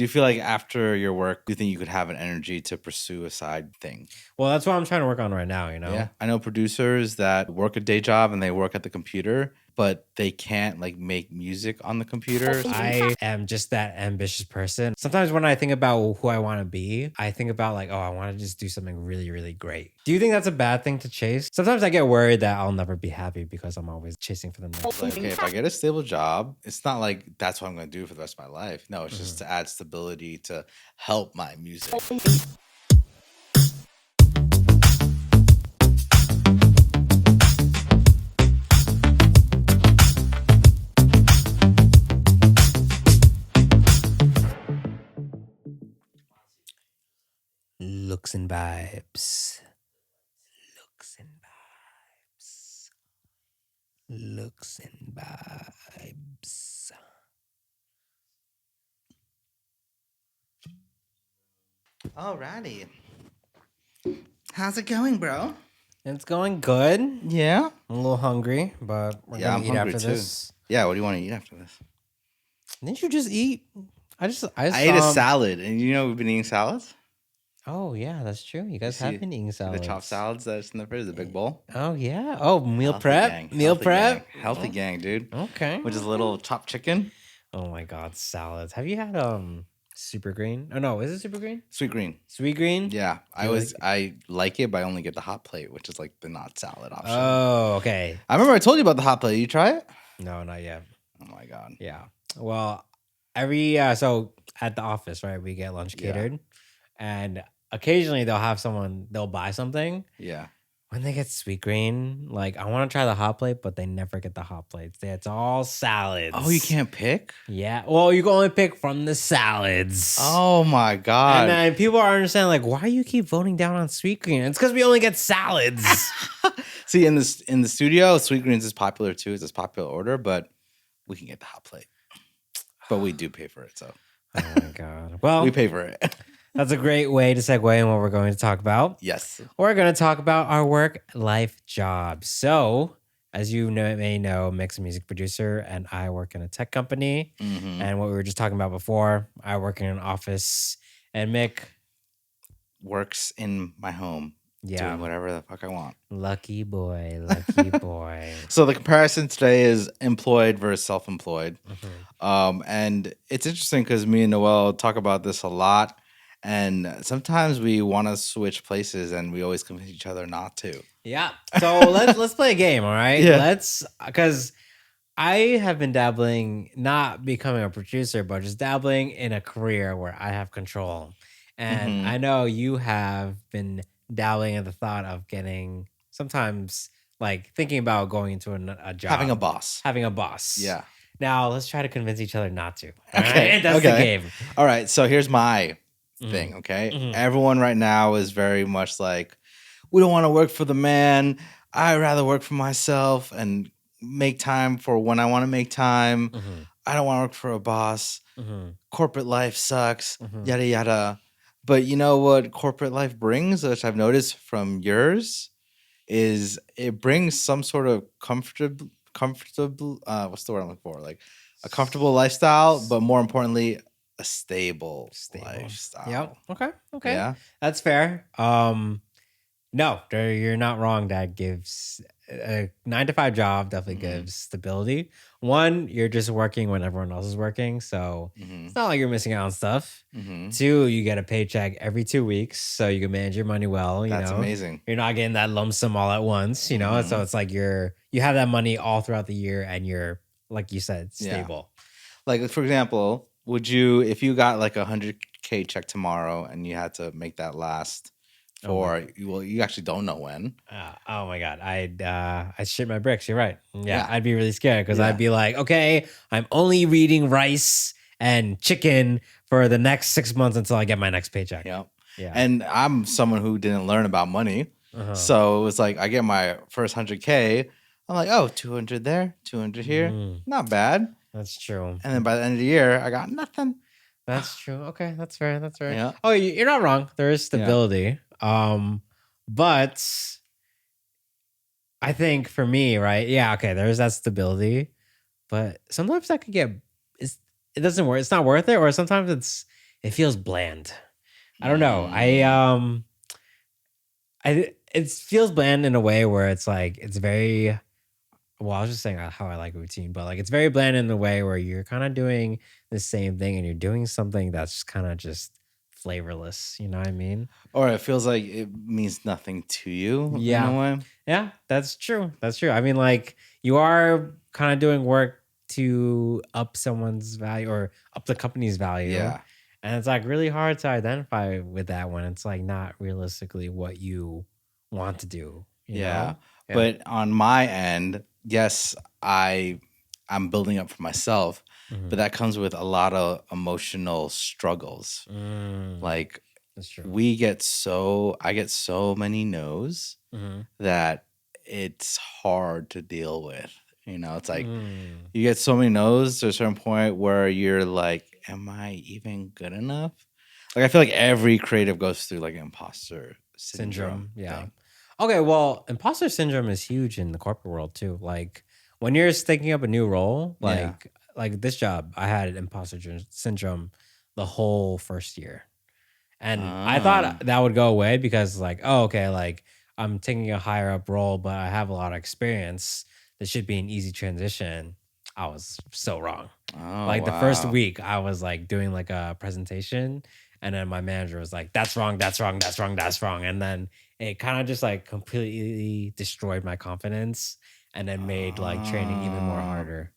Do you feel like after your work, do you think you could have an energy to pursue a side thing? Well, that's what I'm trying to work on right now, Yeah. I know producers that work a day job and they work at the computer, but they can't like make music on the computer. I am just that ambitious person. Sometimes when I think about who I want to be, I think about like, oh, I want to just do something really, really great. Do you think that's a bad thing to chase? Sometimes I get worried that I'll never be happy because I'm always chasing for the next. Like, okay, if I get a stable job, it's not like that's what I'm going to do for the rest of my life. No, it's just to add stability to help my music. Looks and vibes. Looks and vibes. Looks and vibes. Alrighty. How's it going, bro? It's going good. Yeah. I'm a little hungry, but we're gonna eat after this. Yeah, what do you want to eat after this? Didn't you just eat? I ate a salad, and you know we've been eating salads. Oh yeah, that's true. You guys have been eating salads. The chopped salads that's in the fridge, the big bowl. Oh yeah. Oh, meal Healthy prep. gang. Meal Healthy prep. gang. Healthy gang, dude. Okay. Which is a little chopped chicken. Oh my god, salads. Have you had super green? Oh no, is it super green? Sweet green. Sweet green? Yeah. I like it, but I only get the hot plate, which is like the not salad option. Oh, okay. I remember I told you about the hot plate. You try it? No, not yet. Oh my god. Yeah. Well, so at the office, right, we get lunch catered, and occasionally they'll buy something. Yeah. When they get sweet green, like I want to try the hot plate, but they never get the hot plates. It's all salads. Oh, you can't pick? Yeah. Well, you can only pick from the salads. Oh my god. And then people are understanding, like, why do you keep voting down on sweet green? It's because we only get salads. See, in the studio, sweet greens is popular too. It's a popular order, but we can get the hot plate. But we do pay for it, so. Oh my god. Well, we pay for it. That's a great way to segue in what we're going to talk about. Yes. We're going to talk about our work-life job. So, as you may know, Mick's a music producer, and I work in a tech company. Mm-hmm. And what we were just talking about before, I work in an office, and Mick works in my home. Yeah. Doing whatever the fuck I want. Lucky boy. Lucky boy. So the comparison today is employed versus self-employed. Mm-hmm. And it's interesting because me and Noel talk about this a lot. And sometimes we want to switch places and we always convince each other not to. Yeah. So let's play a game, all right? Yeah. Because I have been dabbling, not becoming a producer, but just dabbling in a career where I have control. And I know you have been dabbling in the thought of getting, sometimes like thinking about going into a job. Having a boss. Yeah. Now let's try to convince each other not to. Okay. Right? That's the game. All right. So here's my thing, okay? Everyone right now is very much like, we don't want to work for the man. I'd rather work for myself and make time for when I want to make time. I don't want to work for a boss. Corporate life sucks, yada, yada. But you know what corporate life brings, which I've noticed from yours, is it brings some sort of comfortable, what's the word I'm looking for? Like a comfortable lifestyle, but more importantly, a stable lifestyle. Yep. Okay. Yeah. That's fair. No, you're not wrong. That gives a 9-to-5 job definitely gives stability. One, you're just working when everyone else is working, so it's not like you're missing out on stuff. Two, you get a paycheck every 2 weeks, so you can manage your money well. That's amazing. You're not getting that lump sum all at once, you know. So it's like you have that money all throughout the year, and you're, like you said, stable. Yeah. Like for example, would you, if you got like $100K check tomorrow and you had to make that last for, well, you actually don't know when. Oh my God. I'd shit my bricks. You're right. Yeah. I'd be really scared because I'd be like, okay, I'm only reading rice and chicken for the next 6 months until I get my next paycheck. Yep. Yeah. And I'm someone who didn't learn about money. So it was like, I get my first 100K. I'm like, oh, 200 there, 200 here. Not bad. That's true. And then by the end of the year, I got nothing. That's true. Okay, that's fair. That's fair. Yeah. Oh, you're not wrong. There is stability. Yeah. But I think for me, right? Yeah, okay, there's that stability. But sometimes that could get it doesn't work. It's not worth it, or sometimes it feels bland. I don't know. Mm. It feels bland in a way where it's like it's very well, I was just saying how I like routine, but like it's very bland in a way where you're kind of doing the same thing and you're doing something that's kind of just flavorless. You know what I mean? Or it feels like it means nothing to you in a Yeah. way. Yeah, that's true. That's true. I mean, like you are kind of doing work to up someone's value or up the company's value. Yeah. And it's like really hard to identify with that when it's like not realistically what you want to do, you Yeah. know? Yeah. But on my end, yes, I'm building up for myself, Hmm. but that comes with a lot of emotional struggles. Mm, Like that's true. I get so many no's Hmm. that it's hard to deal with. You know, it's like Mm. you get so many no's to a certain point where you're like, am I even good enough? Like I feel like every creative goes through like imposter syndrome Syndrome. Yeah. thing. Okay. Well, imposter syndrome is huge in the corporate world too. Like when you're taking up a new role, Yeah. like this job, I had syndrome the whole first year. And I thought Um, that would go away because like, oh, okay, like I'm taking a higher up role, but I have a lot of experience. This should be an easy transition. I was so wrong. oh Like the first wow. week, I was like doing like a presentation, and then my manager was like, "That's wrong. That's wrong. That's wrong. That's wrong." And then it kind of just like completely destroyed my confidence, and then made like training even more Uh, harder.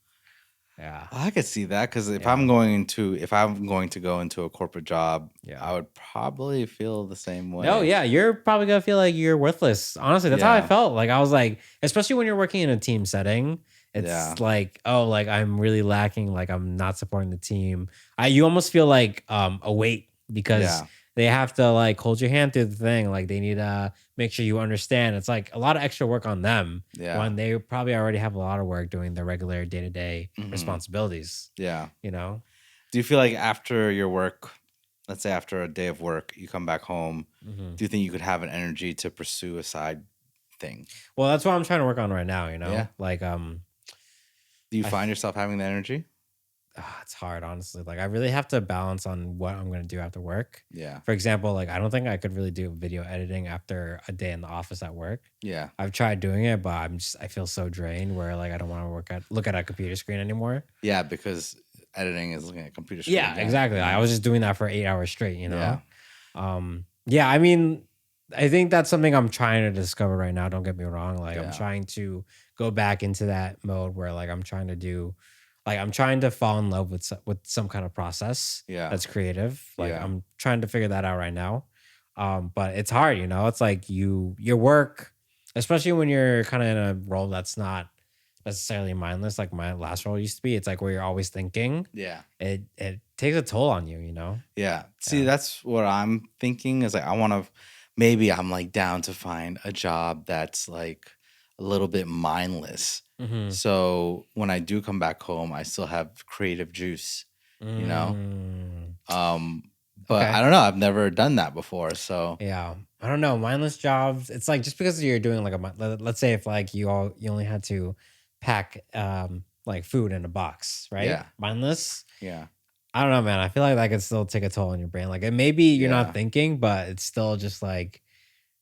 Yeah, I could see that because yeah, if I'm going to go into a corporate job, yeah. I would probably feel the same No, way. yeah, you're probably gonna feel like you're worthless. Honestly, that's how I Yeah. felt. Like I was like, especially when you're working in a team setting, Yeah. it's like, oh, like I'm really lacking. Like I'm not supporting the team. You almost feel like a weight because Yeah. they have to like hold your hand through the thing. Like they need to make sure you understand. It's like a lot of extra work on them Yeah. when they probably already have a lot of work doing their regular day to day Hmm. responsibilities. Yeah. You know. Do you feel like after your work, let's say after a day of work, you come back home, Hmm. do you think you could have an energy to pursue a side thing? Well, that's what I'm trying to work on right now. You Yeah. know, like Do you I find yourself having the energy? it's hard, honestly. Like, I really have to balance on what I'm gonna do after work. Yeah. For example, like I don't think I could really do video editing after a day in the office at work. Yeah. I've tried doing it, but I feel so drained where like I don't want to look at a computer screen anymore. Yeah, because editing is looking at a computer screen. Yeah, Yeah. exactly. I Yeah. was just doing that for 8 hours straight, you Yeah. know? Yeah, I mean, I think that's something I'm trying to discover right now. Don't get me wrong. Like I'm Yeah. trying to go back into that mode where like I'm trying to fall in love with with some kind of process Yeah. that's creative. Like Yeah. I'm trying to figure that out right now. But it's hard, you know. It's like your work, especially when you're kind of in a role that's not necessarily mindless, like my last role used to be. It's like where you're always thinking. Yeah. It takes a toll on you, you know. Yeah. See, Yeah. that's what I'm thinking is like I want to maybe I'm like down to find a job that's like a little bit mindless. Mm-hmm. So when I do come back home, I still have creative juice, you know? Mm, Um but I okay. don't know, I've never done that before. So Yeah. I don't know. Mindless jobs. It's like just because you're doing like let's say if like you only had to pack like food in a box, right? yeah. Mindless. Yeah. I don't know, man. I feel like that could still take a toll on your brain. Like and maybe you're not Yeah. thinking, but it's still just like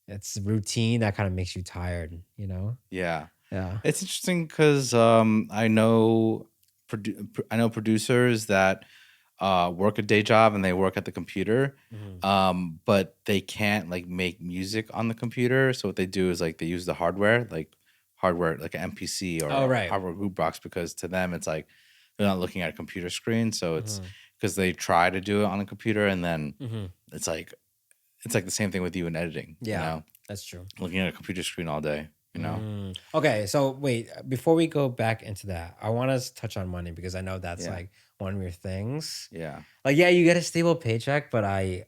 it's routine that kind of makes you tired, you know? Yeah. Yeah. It's interesting because I know producers that work a day job and they work at the computer, Hmm. but they can't like make music on the computer. So what they do is like they use the hardware like an MPC or Oh, a right. hardware group box because to them it's like they're not looking at a computer screen. So it's Hmm. because they try to do it on a computer and then Hmm. it's like it's like the same thing with you in editing. You Yeah, know, that's true. looking at a computer screen all day. You know. Okay, so wait, before we go back into that, I want to touch on money because I know that's Yeah. like one of your things. Yeah. Like, yeah, you get a stable paycheck, but I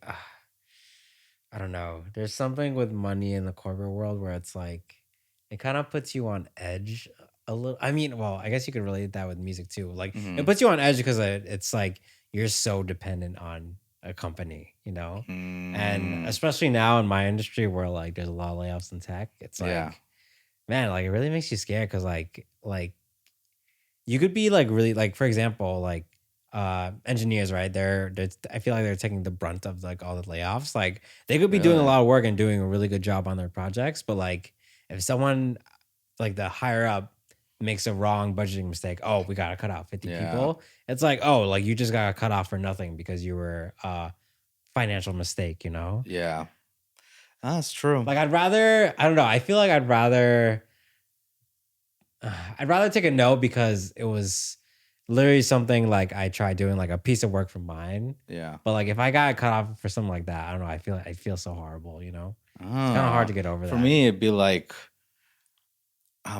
don't know. There's something with money in the corporate world where it's like it kind of puts you on edge a little. I mean, well, I guess you could relate that with music too. Like, it Hmm. puts you on edge because it's like you're so dependent on a company, you know? And Mm, especially now in my industry where like there's a lot of layoffs in tech, it's yeah. like man, like it really makes you scared because like you could be like really like for example, like engineers, right? They're I feel like they're taking the brunt of like all the layoffs. Like they could be doing a Really? lot of work and doing a really good job on their projects, but like if someone like the higher up makes a wrong budgeting mistake, oh, we gotta cut out 50 Yeah. people. It's like, oh, like you just got cut off for nothing because you were financial mistake, you know? Yeah. That's true. Like I don't know, I feel like I'd rather take a no because it was literally something like I tried doing like a piece of work from mine. Yeah. But like if I got cut off for something like that, I don't know, I feel so horrible, you know? It's kind of hard Ah, to get over for that. me, it'd be like,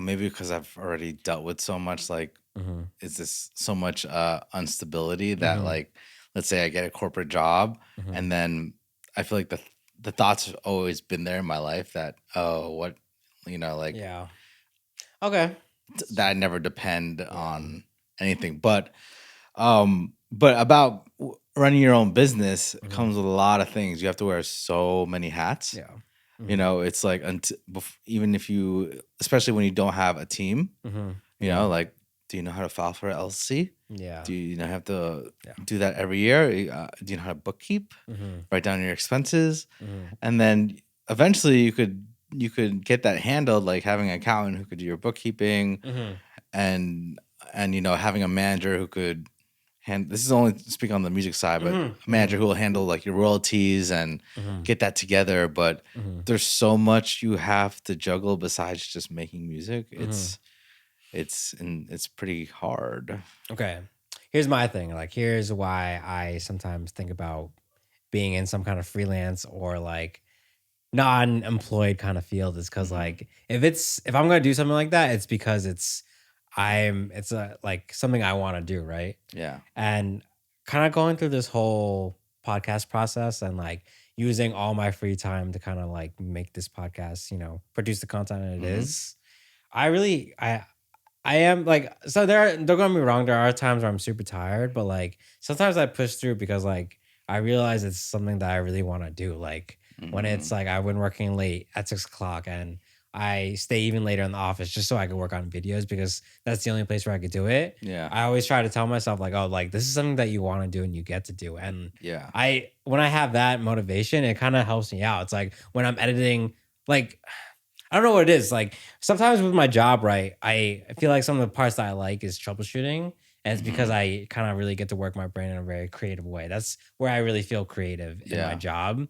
maybe because I've already dealt with so much, like, Mm-hmm. is this so much instability that, Mm-hmm. like, let's say I get a corporate job, Mm-hmm. and then I feel like the thoughts have always been there in my life that, oh, what, like Yeah. Okay. that I never depend Yeah. on anything. But about running your own business Mm-hmm. comes with a lot of things. You have to wear so many hats. Yeah. Mm-hmm. It's like even if you, especially when you don't have a team, Mm-hmm. Yeah. like, do you know how to file for LLC? Yeah. Do you have to Yeah. do that every year? Do you know how to bookkeep? Mm-hmm. Write down your expenses, Mm-hmm. and then eventually you could get that handled, like having an accountant who could do your bookkeeping, Mm-hmm. and having a manager who could this is only speak on the music side, but Mm-hmm. a manager who will handle like your royalties and Mm-hmm. get that together. But Mm-hmm. there's so much you have to juggle besides just making music. Mm-hmm. It's pretty hard. Okay. Here's my thing. Like, here's why I sometimes think about being in some kind of freelance or like non-employed kind of field is because Mhm. like if I'm gonna do something like that, it's because it's a like something I want to do, right? Yeah. And kind of going through this whole podcast process and like using all my free time to kind of like make this podcast, produce the content that it Mhm. is. I really I am like, so don't get me wrong, there are times where I'm super tired, but like sometimes I push through because like I realize it's something that I really want to do. Like when it's Mhm. like I've been working late at 6 o'clock and I stay even later in the office just so I can work on videos because that's the only place where I could do it. Yeah. I always try to tell myself like, oh, like this is something that you want to do and you get to do. And Yeah. when I have that motivation, it kind of helps me out. It's like when I'm editing, like I don't know what it is. Like sometimes with my job, right? I feel like some of the parts that I like is troubleshooting. And it's because Mhm. I kind of really get to work my brain in a very creative way. That's where I really feel creative in my Yeah. job.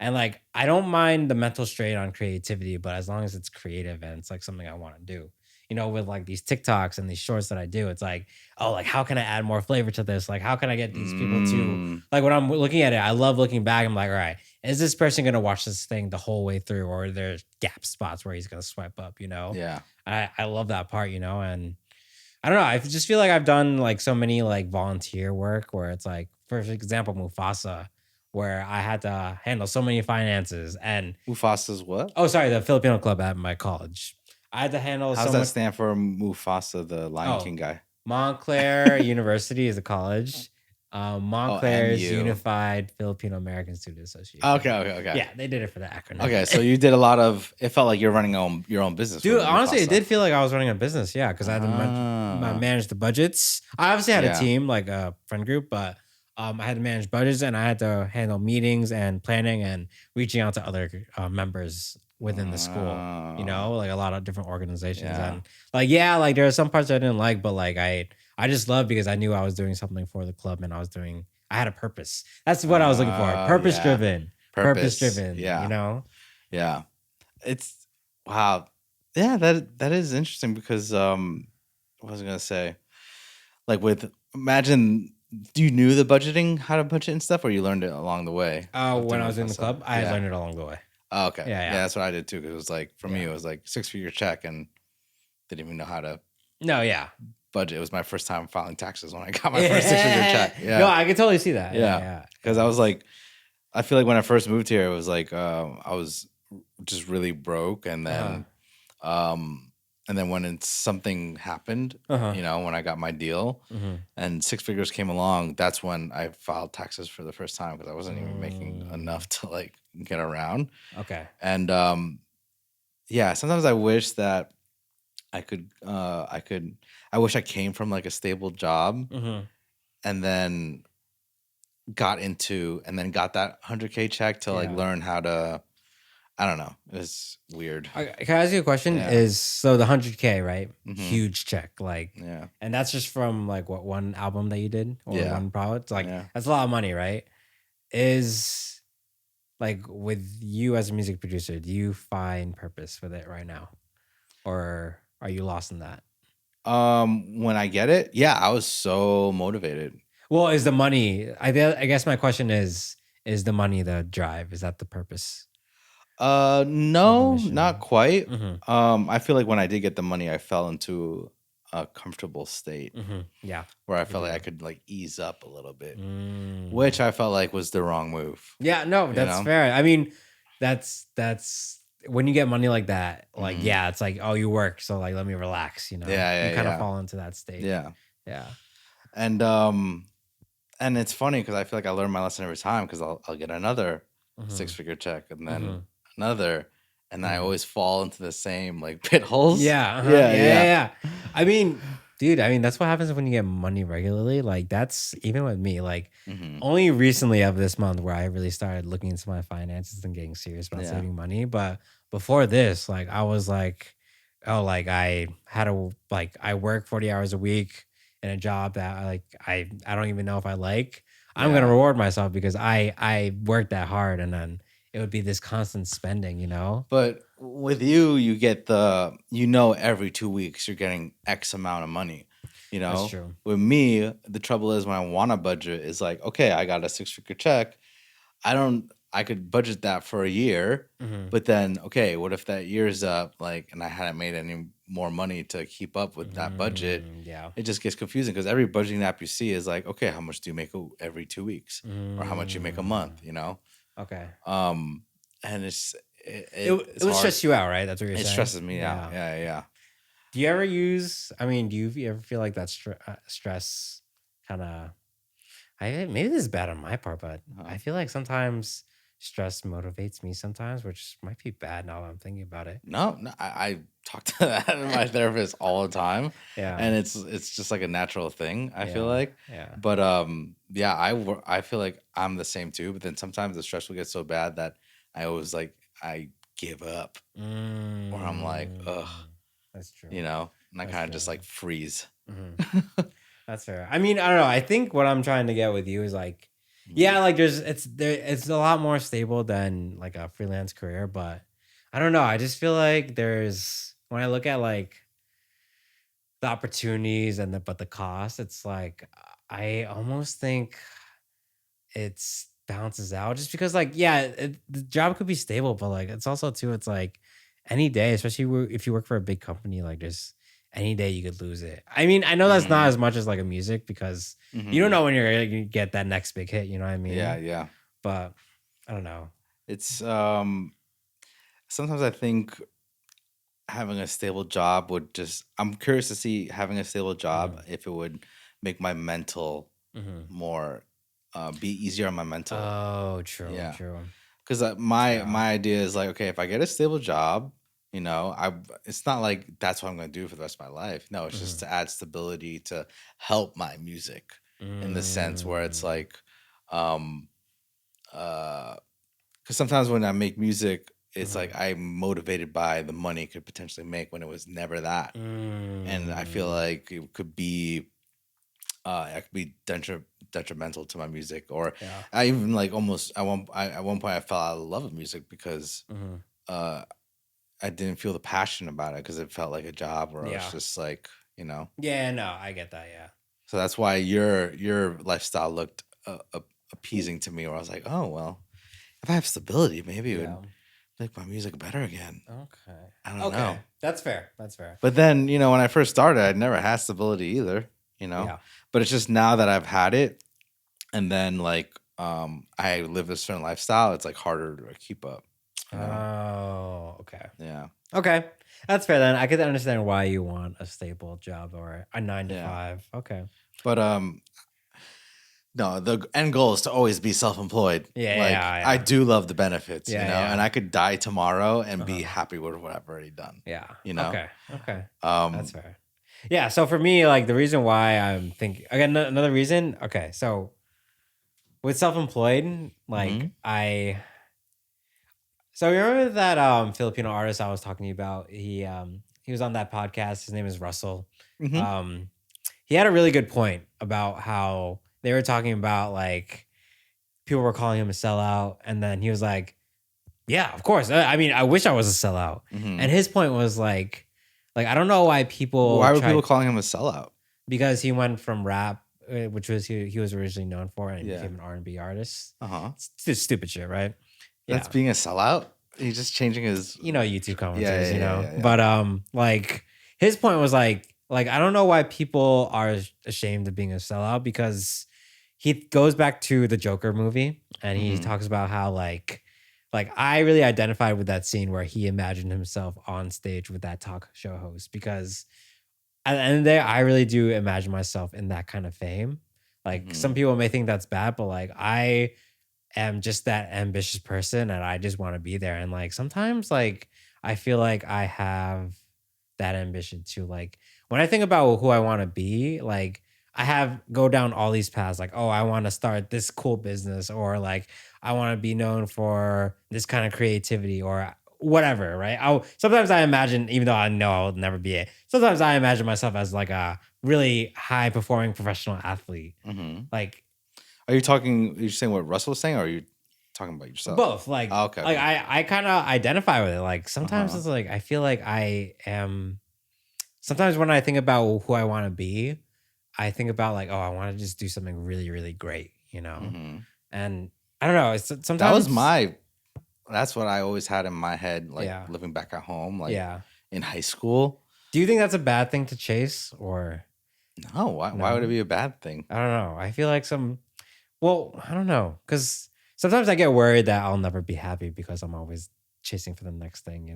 And like I don't mind the mental strain on creativity, but as long as it's creative and it's like something I want to do. With like these TikToks and these shorts that I do, it's like, oh, like how can I add more flavor to this? Like how can I get these people to Mm. like when I'm looking at it, I love looking back. I'm like, all right, is this person going to watch this thing the whole way through or are there gap spots where he's going to swipe up, Yeah. I love that part, and I don't know, I just feel like I've done like so many like volunteer work where it's like, for example, Mufasa, where I had to handle so many finances and Mufasa's what? oh, sorry, the Filipino club at my college. I had to handle How's so that much. stand for Mufasa, the Lion Oh, King guy? Montclair University is a college. Oh, Montclair's MU. Unified Filipino American Student Association. Okay. Yeah, they did it for the acronym. Okay, so you did a lot of. It felt like you're running your own business, Dude, with honestly, it Mufasa. did feel like I was running a business. Yeah, because I had to Ah. manage the budgets. I obviously had a Yeah. team, like a friend group, but I had to manage budgets and I had to handle meetings and planning and reaching out to other members within the school. Oh. Like a lot of different organizations. Yeah. And like there are some parts I didn't like, but like I just loved because I knew I was doing something for the club and I had a purpose. That's what I was looking for. Purpose Yeah. driven. Purpose driven. Yeah. Yeah. It's wow. Yeah, that is interesting because what was I gonna say? Like imagine, do you knew the budgeting, how to budget and stuff, or you learned it along the way? When I was in the club, I Yeah. learned it along the way. Oh, okay. Yeah. That's what I did too. Because it was like for me, Yeah. it was like 6-figure check and didn't even know how to No, yeah. budget. It was my first time filing taxes when I got my first 6-figure check. Yeah. No, I can totally see that. Yeah. Because I was like, I feel like when I first moved here, it was like I was just really broke, and then when something happened, when I got my deal and 6 figures came along, that's when I filed taxes for the first time because I wasn't even making enough to like get around. Okay. And sometimes I wish that I wish I came from like a stable job and then got that 100K check to like learn how to. I don't know. It's weird. Can I ask you a question? Yeah. So the 100K, right? Mhm. Huge check, like, Yeah. and that's just from like what, one album that you did or one product? Like, that's a lot of money, right? Is like, with you as a music producer, do you find purpose with it right now, or are you lost in that? When I get it, yeah, I was so motivated. Well, is the money? I guess my question is the money the drive? Is that the purpose? No, not quite. Mm-hmm. I feel like when I did get the money, I fell into a comfortable state. Mm-hmm. Yeah, where I felt like I could like ease up a little bit, Mm. which I felt like was the wrong move. Yeah, no, that's fair. I mean, that's when you get money like that, like, yeah, it's like, oh, you work, so like, let me relax, you kind of fall into that state. Yeah. And And it's funny because I feel like I learn my lesson every time because I'll get another 6-figure check and then another, and I always fall into the same like pit holes. Yeah. I mean, dude, that's what happens when you get money regularly. Like, that's even with me. Like, only recently of this month where I really started looking into my finances and getting serious about saving money. But before this, like, I was like, oh, like, I work 40 hours a week in a job that I don't even know if I like. I'm gonna reward myself because I worked that hard, and then it would be this constant spending, But with you get every 2 weeks you're getting X amount of money. That's true. With me, the trouble is when I want a budget is like, okay, I got a 6-figure check. I could budget that for a year, but then, okay, what if that year's up, like, and I hadn't made any more money to keep up with that budget? Yeah. It just gets confusing because every budgeting app you see is like, okay, how much do you make every 2 weeks, or how much you make a month? Okay. And it's it would stress you out, right? That's what you're saying. It stresses me out. Yeah. Do you ever do you ever feel like that stress kind of? Maybe this is bad on my part, but I feel like sometimes stress motivates me sometimes, which might be bad now that I'm thinking about it. No, I talk to that my therapist all the time. Yeah. And it's just like a natural thing, I feel like. Yeah. But yeah, I feel like I'm the same too, but then sometimes the stress will get so bad that I always like I give up. Or I'm like, ugh. That's true. And I kind of just like freeze. That's fair. I mean, I don't know. I think what I'm trying to get with you is like, yeah, like it's a lot more stable than like a freelance career, but I don't know. I just feel like when I look at like the opportunities and the cost, it's like I almost think it's balances out just because, like, yeah, the job could be stable, but like it's also too, it's like any day, especially if you work for a big company, like just any day you could lose it. I mean, I know that's not as much as like a music because you don't know when you're gonna get that next big hit, you know what I mean? Yeah. But I don't know. It's sometimes I think having a stable job I'm curious to see having a stable job if it would make my mental more be easier on my mental. Oh, true. Yeah. True. Because my idea is like, okay, if I get a stable job, it's not like that's what I'm going to do for the rest of my life. No, it's just to add stability to help my music in the sense where it's like, because sometimes when I make music, it's like I'm motivated by the money it could potentially make when it was never that. And I feel like it could be detrimental to my music, or I even like almost at one point I fell out of love with music because I didn't feel the passion about it because it felt like a job, or I was just like, Yeah, no, I get that. Yeah. So that's why your lifestyle looked appeasing to me, where I was like, oh well, if I have stability, maybe it would make my music better again. Okay. I don't know. That's fair. But then, when I first started, I never had stability either, Yeah. But it's just now that I've had it, and then like I live a certain lifestyle, it's like harder to keep up. Oh, okay. Yeah. Okay. That's fair then. I could understand why you want a stable job or a 9 to 5. Okay. But no, the end goal is to always be self-employed. Yeah. I do love the benefits, Yeah. and I could die tomorrow and be happy with what I've already done. Yeah. Okay. That's fair. Yeah. So for me, like the reason why I'm thinking again, another reason. Okay. So with self-employed, Mm-hmm. like so you remember that Filipino artist I was talking to you about? He was on that podcast. His name is Russell. Mm-hmm. Um he had a really good point about how they were talking about like people were calling him a sellout, and then he was like, "Yeah, of course. I mean, I wish I was a sellout." Mm-hmm. And his point was like I don't know why people Why were people tried calling him a sellout? because he went from rap, which was he was originally known for, and he Yeah. became an R&B artist. Uh-huh. It's stupid shit, right? That's Yeah, being a sellout? He's just changing his YouTube yeah, commenters, yeah, yeah, yeah, yeah. But like his point was like I don't know why people are ashamed of being a sellout because he goes back to the Joker movie and he Mhm. talks about how like I really identified with that scene where he imagined himself on stage with that talk show host because at the end of the day, I really do imagine myself in that kind of fame. Like some Mhm. people may think that's bad, but like I am just that ambitious person and I just want to be there. And like sometimes like I feel like I have that ambition too. Like when I think about who I want to be, like I have go down all these paths, like, oh, I want to start this cool business, or like I want to be known for this kind of creativity or whatever, right? Sometimes I imagine, even though I know I will never be it, sometimes I imagine myself as like a really high performing professional athlete. Mhm. Like Are you saying what Russell was saying, or are you talking about yourself? both, like Oh, okay, like okay. I kind of identify with it. Like sometimes Uh-huh. it's like I feel like I am. Sometimes when I think about who I want to be, I think about like, oh, I want to just do something really, really great, Mhm. And I don't know. It's That was sometimes, that's what I always had in my head, like yeah, living back at home, like yeah. in high school. Do you think that's a bad thing to chase, or No, why would it no? be a bad thing? I don't know. I feel like well, I don't know, because sometimes I get worried that I'll never be happy because I'm always chasing for the next thing.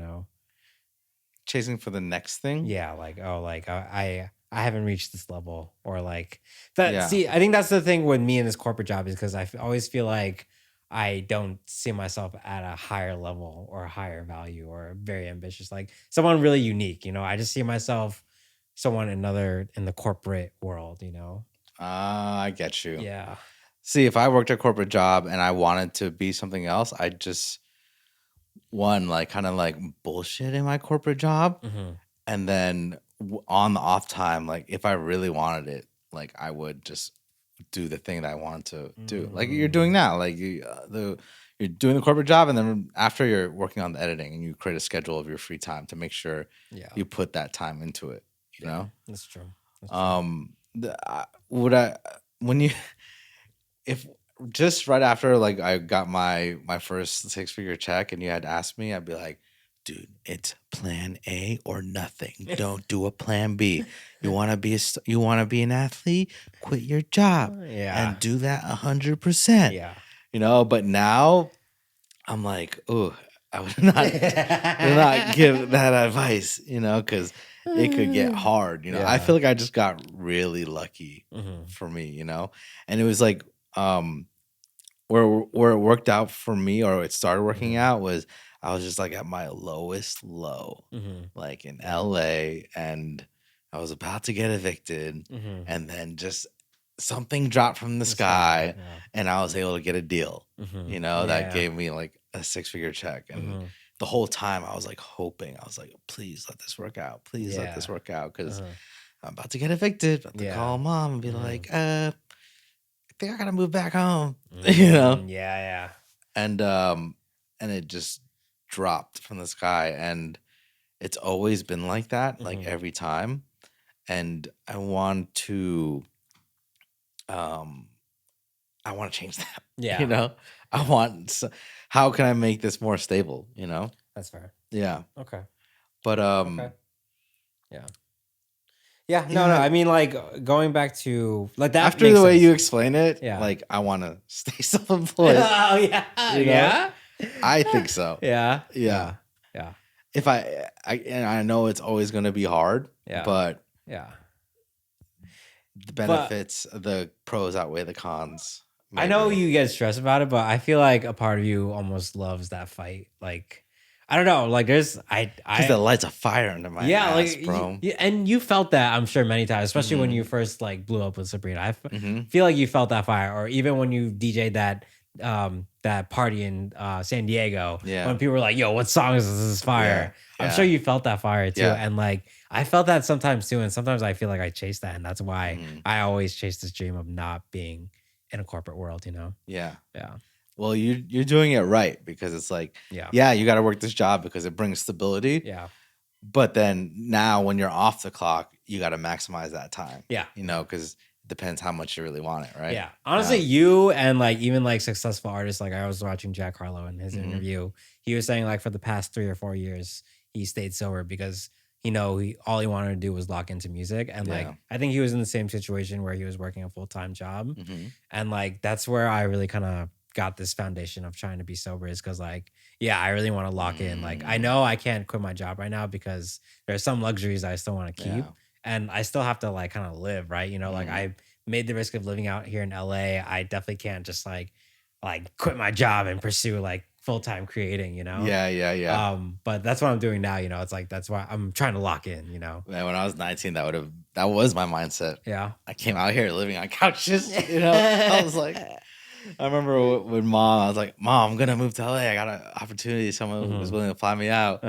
Chasing for the next thing? Yeah, like oh, like I haven't reached this level, or like that. Yeah. See, I think that's the thing with me in this corporate job is because always feel like I don't see myself at a higher level or a higher value or very ambitious, like someone really unique. I just see myself someone another in the corporate world. I get you. Yeah. See, if I worked a corporate job and I wanted to be something else, I'd just one like kind of like bullshit in my corporate job, Hmm. and then on the off time, like if I really wanted it, like I would just do the thing that I wanted to do, like you're doing now. Like you're doing the corporate job, and then after you're working on the editing, and you create a schedule of your free time to make sure Yeah. you put that time into it. You know, That's true. That's true. would I when you if just right after like I got my first 6-figure check and you had asked me, I'd be like, dude, it's plan A or nothing. Don't do a plan B. You want to you want to be an athlete? Quit your job Yeah. and do that 100%. Yeah. But now I'm like, oh, I would not give that advice, because it could get hard. I feel like I just got really lucky Mhm. for me, and it was like um where it worked out for me, or it started working Mhm. out, was I was just like at my lowest low, Mhm. like in LA, and I was about to get evicted, Mhm. and then just something dropped from the The sky. sky, Yeah. and I was able to get a deal, Mhm. that Yeah. gave me like a 6-figure check. And Mhm. the whole time I was like hoping, I was like, please let this work out. Please let this Yeah. work out. Because Uh-huh. I'm about to get evicted, about to Yeah. call mom and be Mhm. like, I think I gotta move back home, Yeah, yeah. and it just dropped from the sky, and it's always been like that, like Mhm. every time. And um I want to change that. Yeah. I want how can I make this more stable, That's fair. Yeah. Okay. But Okay. Yeah. Yeah. No, no. yeah, I mean, like going back to like that after makes the way sense. you explain it, Yeah. like I want to stay self-employed, Oh yeah. you know? Yeah. I think so. Yeah. Yeah. Yeah. Yeah. If and I know it's always going to be hard, Yeah. but Yeah. the But benefits, the pros outweigh the cons, I know maybe. you get stressed about it, but I feel like a part of you almost loves that fight. Like I don't know. Like there's Because that lights a fire under my ass, bro. and you felt that, I'm sure, many times, especially when you first like blew up with Sabrina. Feel like you felt that fire, or even when you DJ'd that party in San Diego, when people were like, "Yo, what song is this? This is fire." I'm sure you felt that fire too, and like I felt that sometimes too, and sometimes I feel like I chase that, and that's why I always chase this dream of not being in a corporate world. Yeah. Yeah. Well, you're doing it right, because it's like, you got to work this job because it brings stability. Yeah. But then now when you're off the clock, you got to maximize that time. Yeah. Because it depends how much you really want it, right? Yeah. Honestly, you and like even like successful artists, like I was watching Jack Harlow in his interview. He was saying like for the past 3 or 4 years, he stayed sober because all he wanted to do was lock into music. And like I think he was in the same situation where he was working a full-time job. And like that's where I really kind of got this foundation of trying to be sober, is because like, I really want to lock in. Like I know I can't quit my job right now because there's some luxuries I still want to keep. And I still have to like kind of live, right? Like I made the risk of living out here in LA. I definitely can't just like quit my job and pursue like full-time creating, Yeah. But that's what I'm doing now. It's like, that's why I'm trying to lock in, Man, when I was 19, that was my mindset. Yeah. I came out here living on couches, I was like, I remember with Mom, I was like, Mom, I'm going to move to LA. I got an opportunity. Someone was willing to fly me out.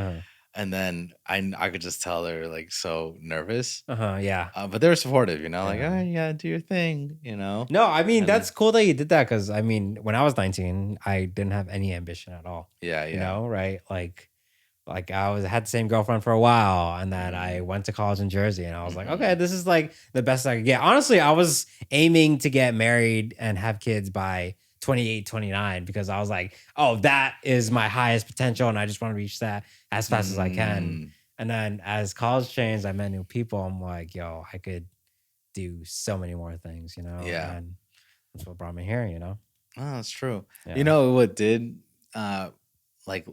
And then I could just tell they were like so nervous. Yeah. But they were supportive, like, oh, you gotta do your thing, No, I mean, that's cool that you did that, because I mean, when I was 19, I didn't have any ambition at all. Yeah. You know, right? Like I had the same girlfriend for a while, and then I went to college in Jersey, and I was like, okay, this is like the best I could get. Honestly, I was aiming to get married and have kids by 28, 29, because I was like, oh, that is my highest potential, and I just want to reach that as fast as I can. And then as college changed, I met new people. I'm like, yo, I could do so many more things, Yeah. And that's what brought me here, Oh, that's true. Yeah. You know what did like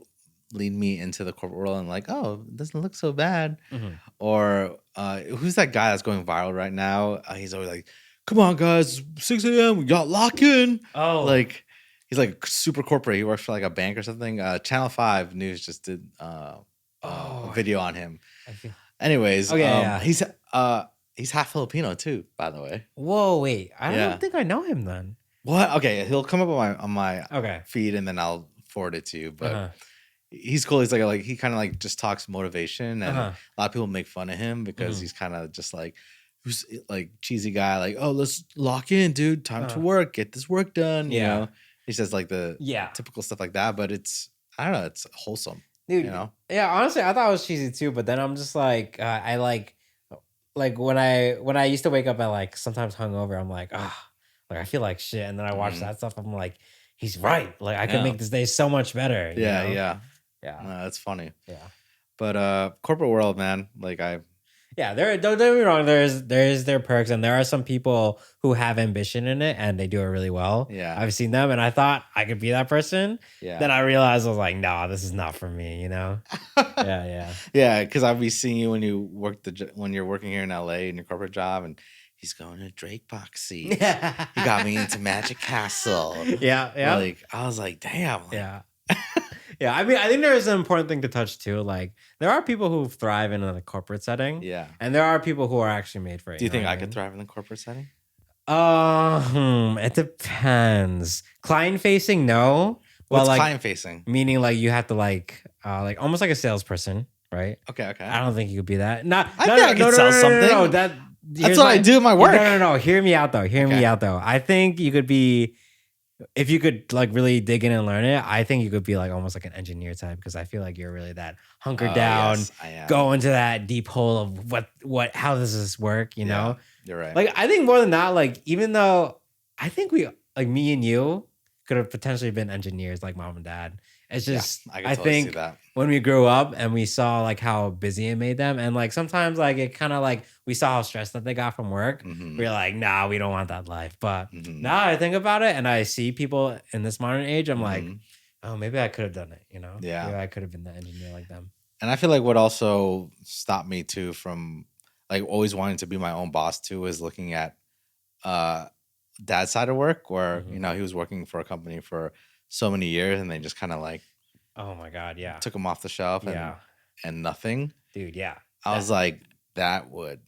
lead me into the corporate world, and like, oh, it doesn't look so bad. Or who's that guy that's going viral right now? He's always like, come on, guys, 6 a.m. we got lock in. Oh, like he's like super corporate. He works for like a bank or something. Channel 5 News just did a video on him. Anyways, he's half Filipino too, by the way. Whoa, wait, I don't think I know him then. What? Okay, he'll come up on my feed, and then I'll forward it to you. But he's cool. He's like he kind of like just talks motivation, and a lot of people make fun of him because he's kind of just like, who's like cheesy guy, like, oh, let's lock in, dude. Time to work. Get this work done. You know, he says like the typical stuff like that, but I don't know, it's wholesome, dude. Yeah, honestly, I thought it was cheesy too, but then I'm just like, I like when I used to wake up at like sometimes hungover, I'm like, like I feel like shit, and then I watch that stuff, I'm like, he's right. Like I could make this day so much better. Yeah. That's funny. Yeah. But corporate world, man, like don't get me wrong, there's their perks, and there are some people who have ambition in it and they do it really well. Yeah. I've seen them, and I thought I could be that person. Yeah. Then I realized I was like, nah, this is not for me, Yeah. Yeah, because I'll be seeing you when you're working here in LA in your corporate job, and he's going to Drake box seats. He got me into Magic Castle. Yeah. Like I was like, damn. Like, yeah. Yeah, I mean, I think there is an important thing to touch too. Like, there are people who thrive in a corporate setting. Yeah. And there are people who are actually made for it. Do you think I could thrive in the corporate setting? It depends. Client facing, no. What's like, client facing? Meaning like you have to like almost like a salesperson, right? Okay. I don't think you could be that. I think I can sell something. No, that's what I do in my work. No. Hear me out though. I think you could be, if you could like really dig in and learn it, I think you could be like almost like an engineer type, because I feel like you're really that hunkered down, go into that deep hole of what how does this work, you know? You're right. Like I think more than that, like even though I think we like me and you could have potentially been engineers like mom and dad. It's just I think see that. When we grew up and we saw like how busy it made them, and like sometimes like it kind of like we saw how stressed that they got from work. We're like, nah, we don't want that life. But now I think about it and I see people in this modern age, I'm like, oh, maybe I could have done it, Yeah. Maybe I could have been the engineer like them. And I feel like what also stopped me too from like always wanting to be my own boss too is looking at dad's side of work, where he was working for a company for so many years, and they just kind of like Oh my God, yeah. Took them off the shelf and nothing. Dude, yeah. I was like, that would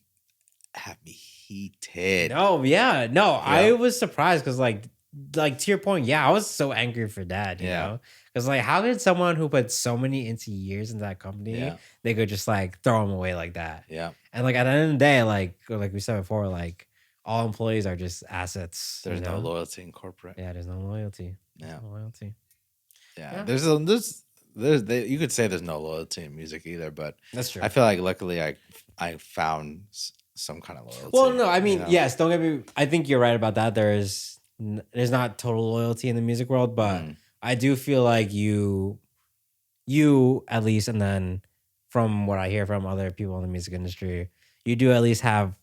have me heated. No, yeah. No, I was surprised because like to your point, yeah, I was so angry for that, you know? Because like how could someone who put so many years into that company, they could just like throw them away like that? Yeah. And like at the end of the day, like we said before, like all employees are just assets. There's no loyalty in corporate. Yeah, there's no loyalty. Yeah. No loyalty. Yeah. There's you could say there's no loyalty in music either, but that's true. I feel like luckily I found some kind of loyalty. Well, no, I mean, yes, don't get me. I think you're right about that. There's not total loyalty in the music world, but I do feel like you at least, and then from what I hear from other people in the music industry, you do at least have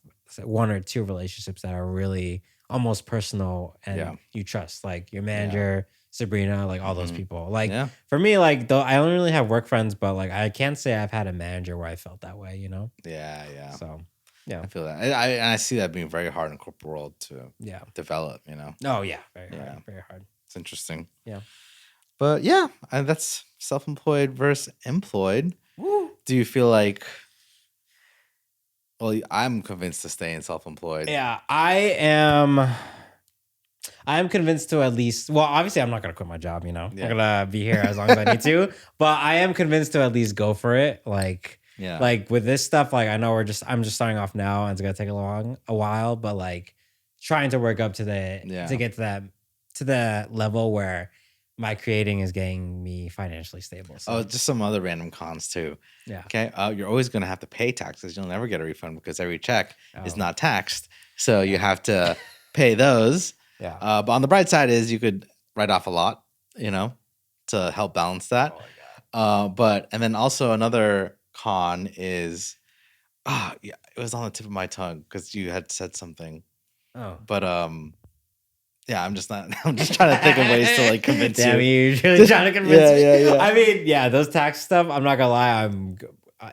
one or two relationships that are really almost personal and you trust, like your manager, Sabrina, like all those people. Like for me, like though I only really have work friends, but like I can't say I've had a manager where I felt that way, you know? Yeah, yeah. So yeah, I feel that. I see that being very hard in corporate world to develop, you know? Oh yeah, very hard, very hard. It's interesting. Yeah. But yeah, that's self-employed versus employed. Woo. Do you feel like, well, I'm convinced to stay in self-employed. Yeah, I am convinced to at least, well, obviously I'm not going to quit my job, you know? I'm going to be here as long as I need to, but I am convinced to at least go for it. Like, like with this stuff, like I know I'm just starting off now and it's going to take a while, but like trying to work up to to get to the level where my creating is getting me financially stable. So. Oh, just some other random cons too. Yeah. Okay. You're always going to have to pay taxes. You'll never get a refund because every check is not taxed. So you have to pay those. Yeah. But on the bright side is you could write off a lot, you know, to help balance that. Oh my God. And then also another con is, it was on the tip of my tongue because you had said something. Oh. But yeah, I'm just trying to think of ways to like convince you. Damn, you're really trying to convince me. Yeah. I mean, yeah, those tax stuff, I'm not gonna lie,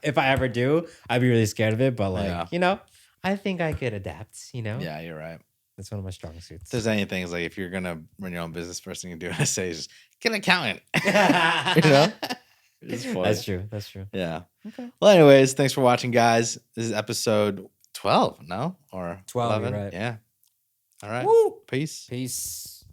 if I ever do, I'd be really scared of it. But like, you know, I think I could adapt, you know? Yeah, you're right. That's one of my strong suits. If there's anything, it's like if you're gonna run your own business, first thing you do, I say is just get an accountant. You know? That's true. That's true. Yeah. Okay. Well, anyways, thanks for watching, guys. This is episode 12, no? Or 12, 11? Right. Yeah. All right. Woo! Peace. Peace.